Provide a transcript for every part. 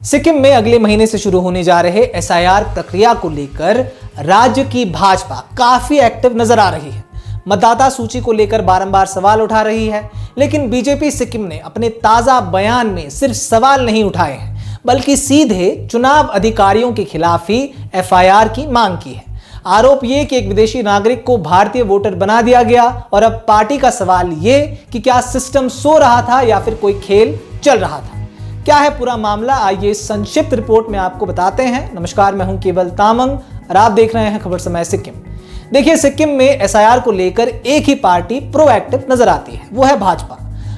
सिक्किम में अगले महीने से शुरू होने जा रहे एसआईआर प्रक्रिया को लेकर राज्य की भाजपा काफी एक्टिव नजर आ रही है। मतदाता सूची को लेकर बारंबार सवाल उठा रही है, लेकिन बीजेपी सिक्किम ने अपने ताजा बयान में सिर्फ सवाल नहीं उठाए हैं, बल्कि सीधे चुनाव अधिकारियों के खिलाफ ही एफआईआर की मांग की है। आरोप ये कि एक विदेशी नागरिक को भारतीय वोटर बना दिया गया और अब पार्टी का सवाल ये कि क्या सिस्टम सो रहा था या फिर कोई खेल चल रहा था। क्या है पूरा मामला, आइए संक्षिप्त रिपोर्ट में आपको बताते हैं। नमस्कार, मैं हूं केवल तामंग और आप देख रहे हैं खबर समय सिक्किम। देखिए, सिक्किम में एसआईआर को लेकर एक ही पार्टी प्रोएक्टिव नजर आती है, वो है भाजपा।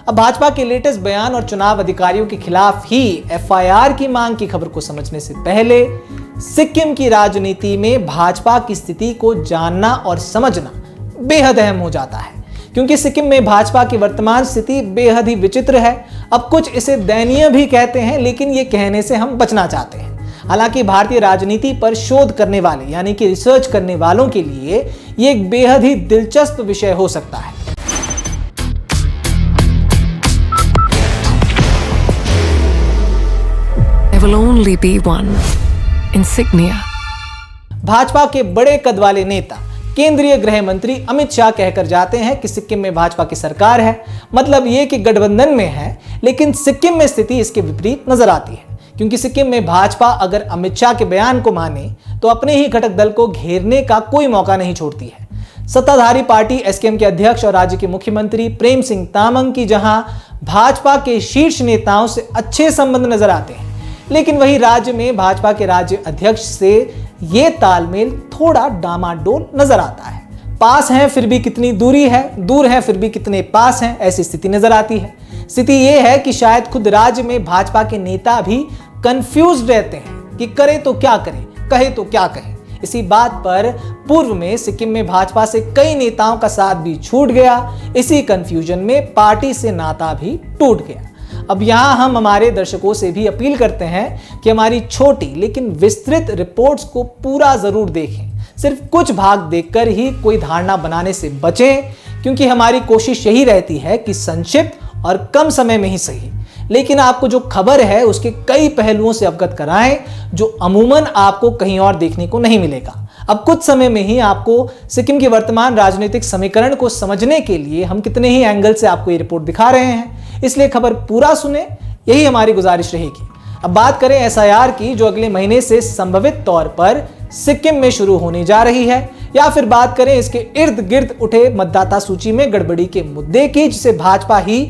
अब भाजपा के लेटेस्ट बयान और चुनाव अधिकारियों के खिलाफ ही एफआईआर की मांग की खबर को समझने से पहले सिक्किम की राजनीति में भाजपा की स्थिति को जानना और समझना बेहद अहम हो जाता है, क्योंकि सिक्किम में भाजपा की वर्तमान स्थिति बेहद ही विचित्र है। अब कुछ इसे दयनीय भी कहते हैं, लेकिन ये कहने से हम बचना चाहते हैं। हालांकि भारतीय राजनीति पर शोध करने वाले यानी कि रिसर्च करने वालों के लिए ये एक बेहद ही दिलचस्प विषय हो सकता है। There will only be one insignia. Bhajpa के बड़े कद वाले नेता केंद्रीय गृह मंत्री अमित शाह कहकर जाते हैं कि सिक्किम में भाजपा की सरकार है, मतलब ये कि गठबंधन में है, लेकिन सिक्किम में स्थिति इसके विपरीत नजर आती है। क्योंकि सिक्किम में भाजपा अगर अमित शाह के बयान को माने तो अपने ही घटक दल को घेरने का कोई मौका नहीं छोड़ती है। सत्ताधारी पार्टी एसकेएम के अध्यक्ष और राज्य के मुख्यमंत्री प्रेम सिंह तामांग की जहां भाजपा के शीर्ष नेताओं से अच्छे संबंध नजर आते हैं, लेकिन वही राज्य में भाजपा के राज्य अध्यक्ष से ये तालमेल थोड़ा डामाडोल नजर आता है। पास हैं फिर भी कितनी दूरी है, दूर हैं फिर भी कितने पास हैं, ऐसी स्थिति नजर आती है। स्थिति ये है कि शायद खुद राज्य में भाजपा के नेता भी कंफ्यूज रहते हैं कि करे तो क्या करें, कहे तो क्या कहें। इसी बात पर पूर्व में सिक्किम में भाजपा से कई नेताओं का साथ भी छूट गया। इसी कंफ्यूजन में पार्टी से नाता भी टूट गया। अब यहाँ हम हमारे दर्शकों से भी अपील करते हैं कि हमारी छोटी लेकिन विस्तृत रिपोर्ट्स को पूरा जरूर देखें। सिर्फ कुछ भाग देखकर ही कोई धारणा बनाने से बचें, क्योंकि हमारी कोशिश यही रहती है कि संक्षिप्त और कम समय में ही सही, लेकिन आपको जो खबर है उसके कई पहलुओं से अवगत कराएं, जो अमूमन आपको कहीं और देखने को नहीं मिलेगा। अब कुछ समय में ही आपको सिक्किम के वर्तमान राजनीतिक समीकरण को समझने के लिए हम कितने ही एंगल से आपको ये रिपोर्ट दिखा रहे हैं, इसलिए खबर पूरा सुने, यही हमारी गुजारिश रहेगी। अब बात करें एसआईआर की, जो अगले महीने से संभवित तौर पर सिक्किम में शुरू होने जा रही है, या फिर बात करें इसके इर्द गिर्द उठे मतदाता सूची में गड़बड़ी के मुद्दे की, जिसे भाजपा ही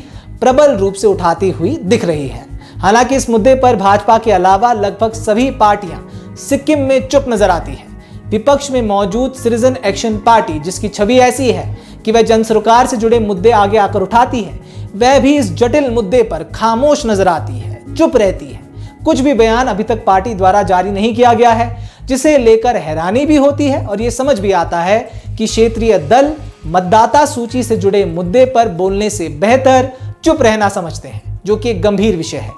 प्रबल रूप से उठाती हुई दिख रही है। हालांकि इस मुद्दे पर भाजपा के अलावा लगभग सभी पार्टियां सिक्किम में चुप नजर आती है। विपक्ष में मौजूद सिटीजन एक्शन पार्टी, जिसकी छवि ऐसी है कि वह जन सरोकार से जुड़े मुद्दे आगे आकर उठाती है, वह भी इस जटिल मुद्दे पर खामोश नजर आती है, चुप रहती है। कुछ भी बयान अभी तक पार्टी द्वारा जारी नहीं किया गया है, जिसे लेकर हैरानी भी होती है और यह समझ भी आता है कि क्षेत्रीय दल मतदाता सूची से जुड़े मुद्दे पर बोलने से बेहतर चुप रहना समझते हैं, जो कि एक गंभीर विषय है।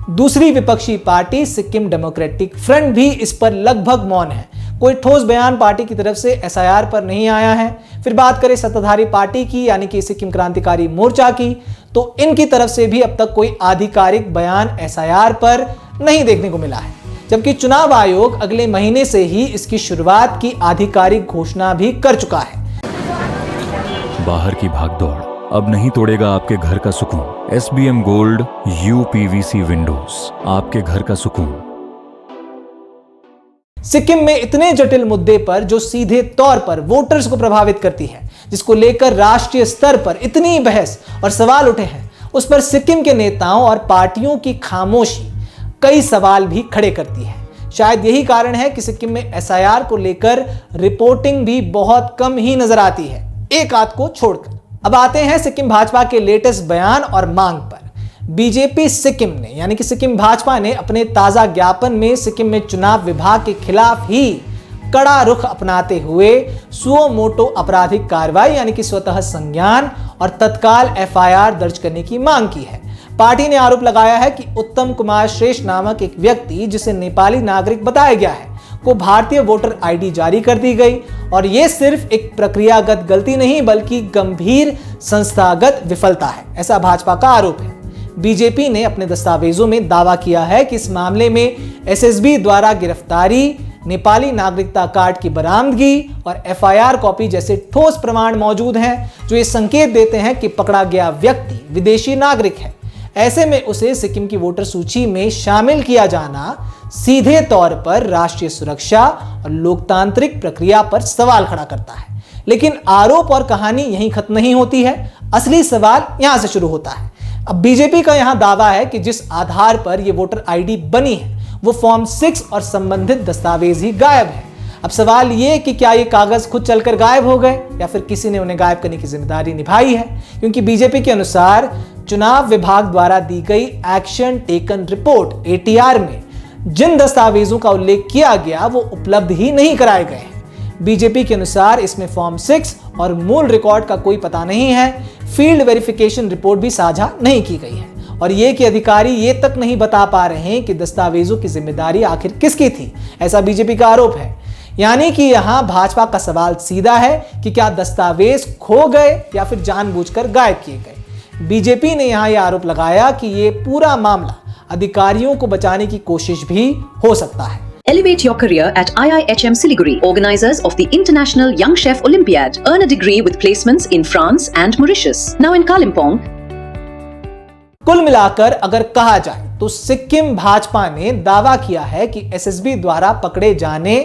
दूसरी विपक्षी पार्टी सिक्किम डेमोक्रेटिक फ्रंट भी इस पर लगभग मौन है। कोई ठोस बयान पार्टी की तरफ से एसआईआर पर नहीं आया है। फिर बात करें सत्ताधारी पार्टी की यानी कि सिक्किम क्रांतिकारी मोर्चा की, तो इनकी तरफ से भी अब तक कोई आधिकारिक बयान एसआईआर पर नहीं देखने को मिला है, जबकि चुनाव आयोग अगले महीने से ही इसकी शुरुआत की आधिकारिक घोषणा भी कर चुका है। बाहर की भागदौड़ अब नहीं तोड़ेगा आपके घर का सुकून। एसबीएम गोल्ड यूपीवीसी विंडोज, आपके घर का सुकून। सिक्किम में इतने जटिल मुद्दे पर जो सीधे तौर पर वोटर्स को प्रभावित करती है, जिसको लेकर राष्ट्रीय स्तर पर इतनी बहस और सवाल उठे हैं, उस पर सिक्किम के नेताओं और पार्टियों की खामोशी कई सवाल भी खड़े करती है। शायद यही कारण है कि सिक्किम में एसआईआर को लेकर रिपोर्टिंग भी बहुत कम ही नजर आती है, एक आध को छोड़कर। अब आते हैं सिक्किम भाजपा के लेटेस्ट बयान और मांग पर। बीजेपी सिक्किम ने यानी कि सिक्किम भाजपा ने अपने ताजा ज्ञापन में सिक्किम में चुनाव विभाग के खिलाफ ही कड़ा रुख अपनाते हुए सुओ मोटो आपराधिक कार्रवाई यानी कि स्वतः संज्ञान और तत्काल एफआईआर दर्ज करने की मांग की है। पार्टी ने आरोप लगाया है कि उत्तम कुमार श्रेष्ठ नामक एक व्यक्ति, जिसे नेपाली नागरिक बताया गया है, को भारतीय वोटर आईडी जारी कर दी गई, और यह सिर्फ एक प्रक्रियागत गलती नहीं बल्कि गंभीर संस्थागत विफलता है, ऐसा भाजपा का आरोप है। बीजेपी ने अपने दस्तावेजों में दावा किया है कि इस मामले में एसएसबी द्वारा गिरफ्तारी, नेपाली नागरिकता कार्ड की बरामदगी और एफआईआर कॉपी जैसे ठोस प्रमाण मौजूद हैं जो ये संकेत देते हैं कि पकड़ा गया व्यक्ति विदेशी नागरिक है। ऐसे में उसे सिक्किम की वोटर सूची में शामिल किया जाना सीधे तौर पर राष्ट्रीय सुरक्षा और लोकतांत्रिक प्रक्रिया पर सवाल खड़ा करता है। लेकिन आरोप और कहानी यहीं खत्म नहीं होती है, असली सवाल यहां से शुरू होता है। अब बीजेपी का यहां दावा है कि जिस आधार पर यह वोटर आईडी बनी है वो फॉर्म 6 और संबंधित दस्तावेज ही गायब है। अब सवाल ये कि क्या ये कागज खुद चलकर गायब हो गए या फिर किसी ने उन्हें गायब करने की जिम्मेदारी निभाई है, क्योंकि बीजेपी के अनुसार चुनाव विभाग द्वारा दी गई एक्शन टेकन रिपोर्ट एटीआर में जिन दस्तावेजों का उल्लेख किया गया वो उपलब्ध ही नहीं कराए गए हैं। बीजेपी के अनुसार इसमें फॉर्म 6 और मूल रिकॉर्ड का कोई पता नहीं है। फील्ड वेरिफिकेशन रिपोर्ट भी साझा नहीं की गई है और ये कि अधिकारी ये तक नहीं बता पा रहे हैं कि दस्तावेजों की जिम्मेदारी आखिर किसकी थी, ऐसा बीजेपी का आरोप है। यानी कि यहां भाजपा का सवाल सीधा है कि क्या दस्तावेज खो गए या फिर जानबूझकर गायब किए गए। बीजेपी ने यहां यह आरोप लगाया कि ये पूरा मामला अधिकारियों को बचाने की कोशिश भी हो सकता है। Elevate your career at IIHM Siliguri, organizers of the International Young Chef Olympiad. Earn a degree with placements in France and Mauritius. Now in Kalimpong. कुल मिलाकर अगर कहा जाए तो सिक्किम भाजपा ने दावा किया है कि एसएसबी द्वारा पकड़े जाने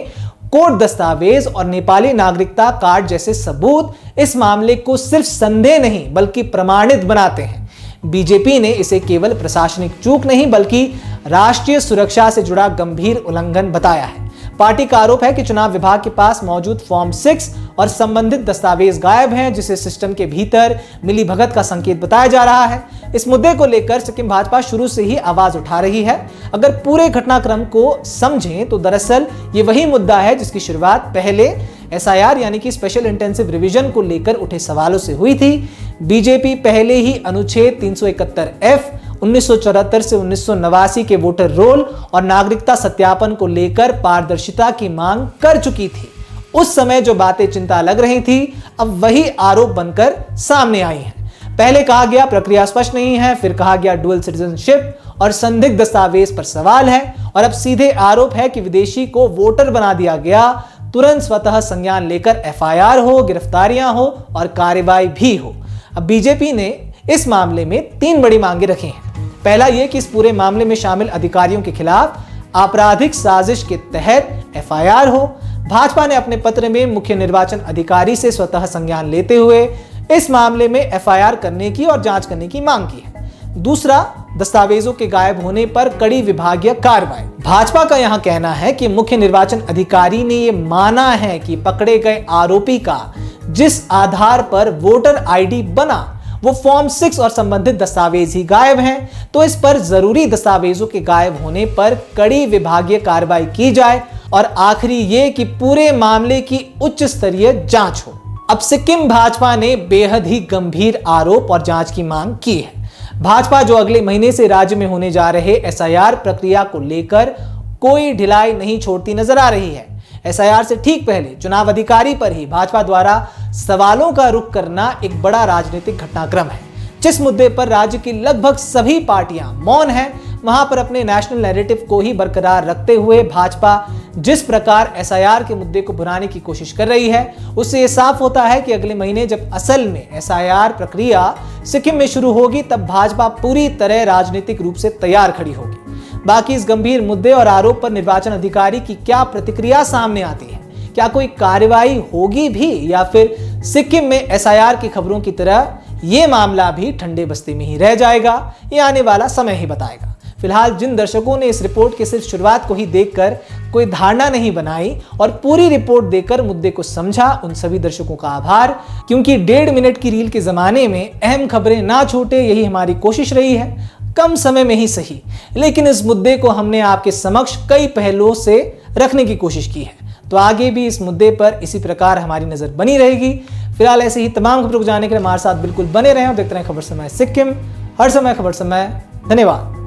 कोर्ट दस्तावेज और नेपाली नागरिकता कार्ड जैसे सबूत इस मामले को सिर्फ संदेह नहीं बल्कि प्रमाणित बनाते हैं। बीजेपी ने इसे केवल प्रशासनिक चूक नहीं बल्कि राष्ट्रीय सुरक्षा से जुड़ा गंभीर उल्लंघन बताया है। पार्टी का आरोप है कि चुनाव विभाग के पास मौजूद फॉर्म 6 और संबंधित दस्तावेज गायब हैं, जिसे सिस्टम के भीतर मिलीभगत का संकेत बताया जा रहा है। इस मुद्दे को लेकर सिक्किम भाजपा शुरू से ही आवाज उठा रही है। अगर पूरे घटनाक्रम को समझें तो दरअसल ये वही मुद्दा है जिसकी शुरुआत पहले एसआईआर यानी कि स्पेशल इंटेंसिव रिवीजन को लेकर उठे सवालों से हुई थी। बीजेपी पहले ही अनुच्छेद 371F 1974 से 1989 के वोटर रोल और नागरिकता सत्यापन को लेकर पारदर्शिता की मांग कर चुकी थी। उस समय जो बातें चिंता लग रही थी अब वही आरोप बनकर सामने आई हैं। पहले कहा गया प्रक्रिया स्पष्ट नहीं है, फिर कहा गया डुअल सिटीजनशिप और संदिग्ध दस्तावेज पर सवाल है और अब सीधे आरोप है कि विदेशी को वोटर बना दिया गया। तुरंत स्वतः संज्ञान लेकर एफआईआर हो, गिरफ्तारियां हो और कार्रवाई भी हो। अब बीजेपी ने इस मामले में 3 बड़ी मांगे रखी हैं। पहला यह कि इस पूरे मामले में शामिल अधिकारियों के खिलाफ आपराधिक साजिश के तहत एफआईआर हो। भाजपा ने अपने पत्र में मुख्य निर्वाचन अधिकारी से स्वतः संज्ञान लेते हुए इस मामले में एफआईआर करने की और जांच करने की मांग की है। दूसरा, दस्तावेजों के गायब होने पर कड़ी विभागीय कार्रवाई। भाजपा का यहां कहना है कि मुख्य निर्वाचन अधिकारी ने यह माना है कि पकड़े गए आरोपी का जिस आधार पर वोटर आईडी बना वो फॉर्म 6 और संबंधित दस्तावेज ही गायब हैं, तो इस पर जरूरी दस्तावेजों के गायब होने पर कड़ी विभागीय कार्रवाई की जाए और आखिरी ये कि पूरे मामले की उच्च स्तरीय जांच हो। अब सिक्किम भाजपा ने बेहद ही गंभीर आरोप और जांच की मांग की है। भाजपा जो अगले महीने से राज्य में होने जा रहे एसआईआर प्रक्रिया को लेकर कोई ढिलाई नहीं छोड़ती नजर आ रही है। एसआईआर से ठीक पहले चुनाव अधिकारी पर ही भाजपा द्वारा सवालों का रुख करना एक बड़ा राजनीतिक घटनाक्रम है। जिस मुद्दे पर राज्य की लगभग सभी पार्टियां मौन हैं, वहां पर अपने नेशनल नैरेटिव को ही बरकरार रखते हुए भाजपा जिस प्रकार एसआईआर के मुद्दे को भुनाने की कोशिश कर रही है, उससे यह साफ होता है कि अगले महीने जब असल में एसआईआर प्रक्रिया सिक्किम में शुरू होगी तब भाजपा पूरी तरह राजनीतिक रूप से तैयार खड़ी होगी। बाकी इस गंभीर मुद्दे और आरोप पर निर्वाचन अधिकारी की क्या प्रतिक्रिया सामने आती है, क्या कोई कार्रवाई होगी भी या फिर सिक्किम में एसआईआर की खबरों की तरह यह मामला भी ठंडे बस्ते में ही रह जाएगा, ये आने वाला समय ही बताएगा। फिलहाल जिन दर्शकों ने इस रिपोर्ट के सिर्फ शुरुआत को ही देखकर कोई धारणा नहीं बनाई और पूरी रिपोर्ट देखकर मुद्दे को समझा, उन सभी दर्शकों का आभार, क्योंकि 1.5 मिनट की रील के जमाने में अहम खबरें ना छूटे यही हमारी कोशिश रही है, कम समय में ही सही, लेकिन इस मुद्दे को हमने आपके समक्ष कई पहलुओं से रखने की कोशिश की है। तो आगे भी इस मुद्दे पर इसी प्रकार हमारी नजर बनी रहेगी। फिलहाल ऐसे ही तमाम खबरों को जानने के लिए हमारे साथ बिल्कुल बने रहें और देखते रहें खबर समय सिक्किम, हर समय खबर समय। धन्यवाद।